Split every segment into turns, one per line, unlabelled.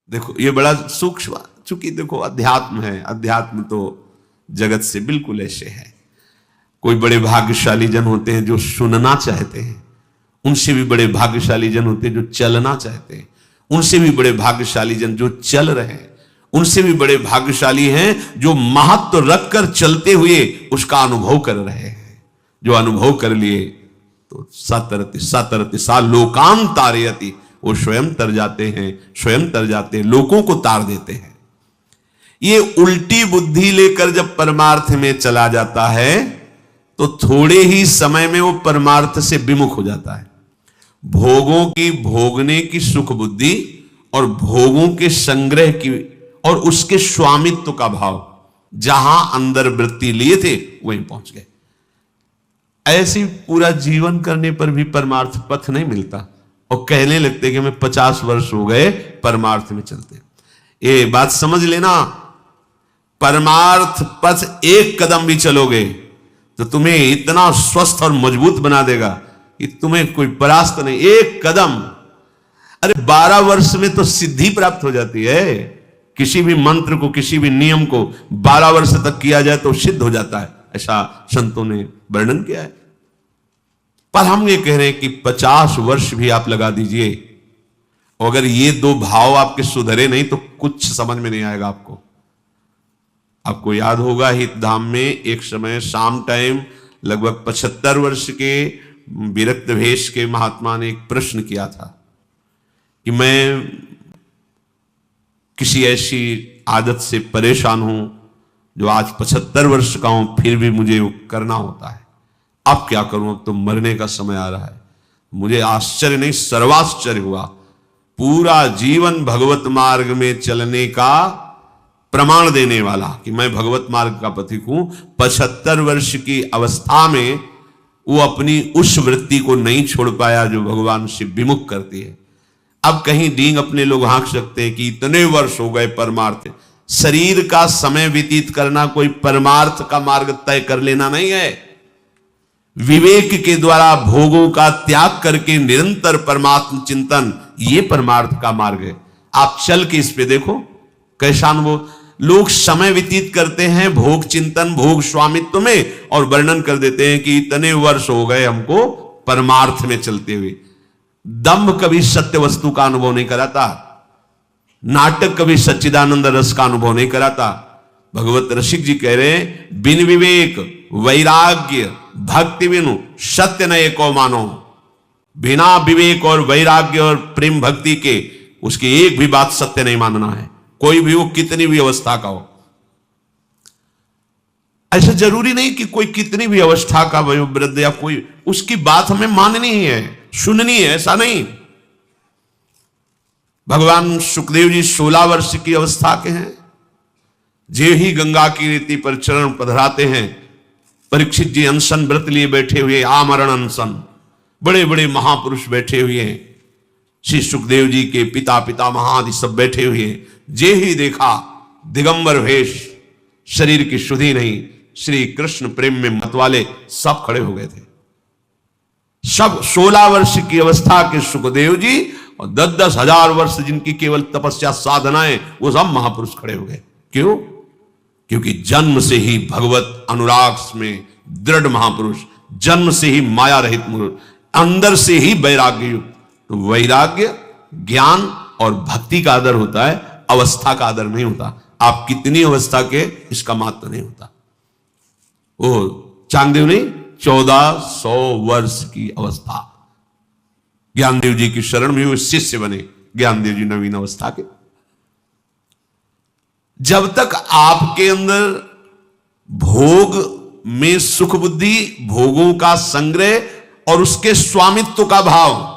देखो ये बड़ा सूक्ष्म, चूंकि देखो अध्यात्म है, अध्यात्म तो जगत से बिल्कुल ऐसे है। कोई बड़े भाग्यशाली जन होते हैं जो सुनना चाहते हैं, उनसे भी बड़े भाग्यशाली जन होते हैं जो चलना चाहते हैं, उनसे भी बड़े भाग्यशाली जन जो चल रहे हैं, उनसे भी बड़े भाग्यशाली हैं जो महत्व रखकर चलते हुए उसका अनुभव कर रहे हैं। जो अनुभव कर लिए तो सतरति सतरति सा लोकान तारयति, वो स्वयं तर जाते हैं, स्वयं तर जाते हैं, लोगों को तार देते हैं। ये उल्टी बुद्धि लेकर जब परमार्थ में चला जाता है तो थोड़े ही समय में वो परमार्थ से विमुख हो जाता है। भोगों की भोगने की सुख बुद्धि और भोगों के संग्रह की और उसके स्वामित्व का भाव, जहां अंदर वृत्ति लिए थे वहीं पहुंच गए। ऐसे पूरा जीवन करने पर भी परमार्थ पथ नहीं मिलता और कहने लगते कि मैं 50 वर्ष हो गए परमार्थ में चलते। ये बात समझ लेना, परमार्थ पथ एक कदम भी चलोगे तो तुम्हें इतना स्वस्थ और मजबूत बना देगा कि तुम्हें कोई परास्त नहीं। एक कदम, अरे 12 वर्ष में तो सिद्धि प्राप्त हो जाती है। किसी भी मंत्र को, किसी भी नियम को 12 वर्ष तक किया जाए तो सिद्ध हो जाता है, ऐसा संतों ने वर्णन किया है। पर हम ये कह रहे हैं कि 50 वर्ष भी आप लगा दीजिए, अगर ये दो भाव आपके सुधरे नहीं तो कुछ समझ में नहीं आएगा आपको। आपको याद होगा हित धाम में एक समय शाम टाइम लगभग 75 वर्ष के विरक्त भेष के महात्मा ने एक प्रश्न किया था कि मैं किसी ऐसी आदत से परेशान हूं जो आज 75 वर्ष का हूं, फिर भी मुझे करना होता है। अब क्या करूं, अब तो मरने का समय आ रहा है। मुझे आश्चर्य नहीं सर्वाश्चर्य हुआ, पूरा जीवन भगवत मार्ग में चलने का प्रमाण देने वाला कि मैं भगवत मार्ग का पथिक हूं, 75 वर्ष की अवस्था में वो अपनी उस वृत्ति को नहीं छोड़ पाया जो भगवान से विमुख करती है। अब कहीं डींग अपने लोग हाँक सकते हैं कि इतने वर्ष हो गए परमार्थ। शरीर का समय व्यतीत करना कोई परमार्थ का मार्ग तय कर लेना नहीं है। विवेक के द्वारा भोगों का त्याग करके निरंतर परमात्म चिंतन, ये परमार्थ का मार्ग है। आप चल के इस पे देखो कैसा अनुभव। लोग समय व्यतीत करते हैं भोग चिंतन, भोग स्वामित्व में, और वर्णन कर देते हैं कि इतने वर्ष हो गए हमको परमार्थ में चलते हुए। दंभ कभी सत्य वस्तु का अनुभव नहीं कराता, नाटक कभी सच्चिदानंद रस का अनुभव नहीं कराता। भगवत रसिक जी कह रहे हैं, बिन विवेक वैराग्य भक्ति बिनु सत्य न एको मानो। बिना विवेक और वैराग्य और प्रेम भक्ति के उसकी एक भी बात सत्य नहीं मानना है, कोई भी हो, कितनी भी अवस्था का हो। ऐसा जरूरी नहीं कि कोई कितनी भी अवस्था का वयोवृद्ध या कोई, उसकी बात हमें माननी ही है, सुननी है, ऐसा नहीं। भगवान सुखदेव जी 16 वर्ष की अवस्था के हैं, जे ही गंगा की रीति पर चरण पधराते हैं। परीक्षित जी अनशन व्रत लिए बैठे हुए, आमरण अनशन, बड़े बड़े महापुरुष बैठे हुए हैं, श्री सुखदेव जी के पिता पितामह आदि सब बैठे हुए हैं। जे ही देखा दिगंबर वेश, शरीर की शुद्धि नहीं, श्री कृष्ण प्रेम में मतवाले सब खड़े हो गए थे। सब 16 वर्ष की अवस्था के सुखदेव जी और 10-10 हजार वर्ष जिनकी केवल तपस्या साधनाएं, वो सब महापुरुष खड़े हो गए। क्यों? क्योंकि जन्म से ही भगवत अनुराग में दृढ़ महापुरुष, जन्म से ही माया रहित पुरुष, अंदर से ही वैराग्य युक्त। तो वैराग्य, ज्ञान और भक्ति का आदर होता है, अवस्था का आदर नहीं होता। आप कितनी अवस्था के, इसका महत्व नहीं होता। वो चांगदेव ने 1400 वर्ष की अवस्था, ज्ञानदेव जी की शरण में वो शिष्य बने। ज्ञानदेव जी नवीन अवस्था के। जब तक आपके अंदर भोग में सुख बुद्धि, भोगों का संग्रह और उसके स्वामित्व का भाव,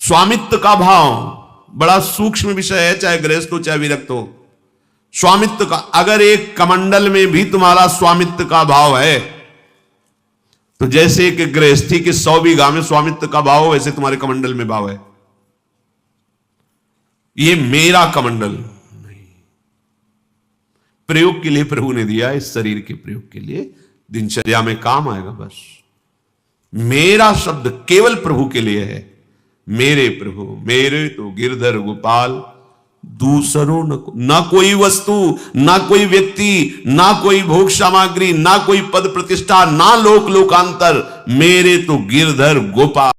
स्वामित्व का भाव बड़ा सूक्ष्म विषय है, चाहे गृहस्थ हो चाहे विरक्त हो। स्वामित्व का, अगर एक कमंडल में भी तुम्हारा स्वामित्व का भाव है तो जैसे कि गृहस्थी के 100 बीघा में स्वामित्व का भाव, वैसे तुम्हारे कमंडल में भाव है। ये मेरा कमंडल नहीं, प्रयोग के लिए प्रभु ने दिया, इस शरीर के प्रयोग के लिए, दिनचर्या में काम आएगा बस। मेरा शब्द केवल प्रभु के लिए है। मेरे प्रभु मेरे तो गिरधर गोपाल, दूसरों ना कोई वस्तु, ना कोई व्यक्ति, ना कोई भोग सामग्री, ना कोई पद प्रतिष्ठा, ना लोक लोकांतर, मेरे तो गिरधर गोपाल।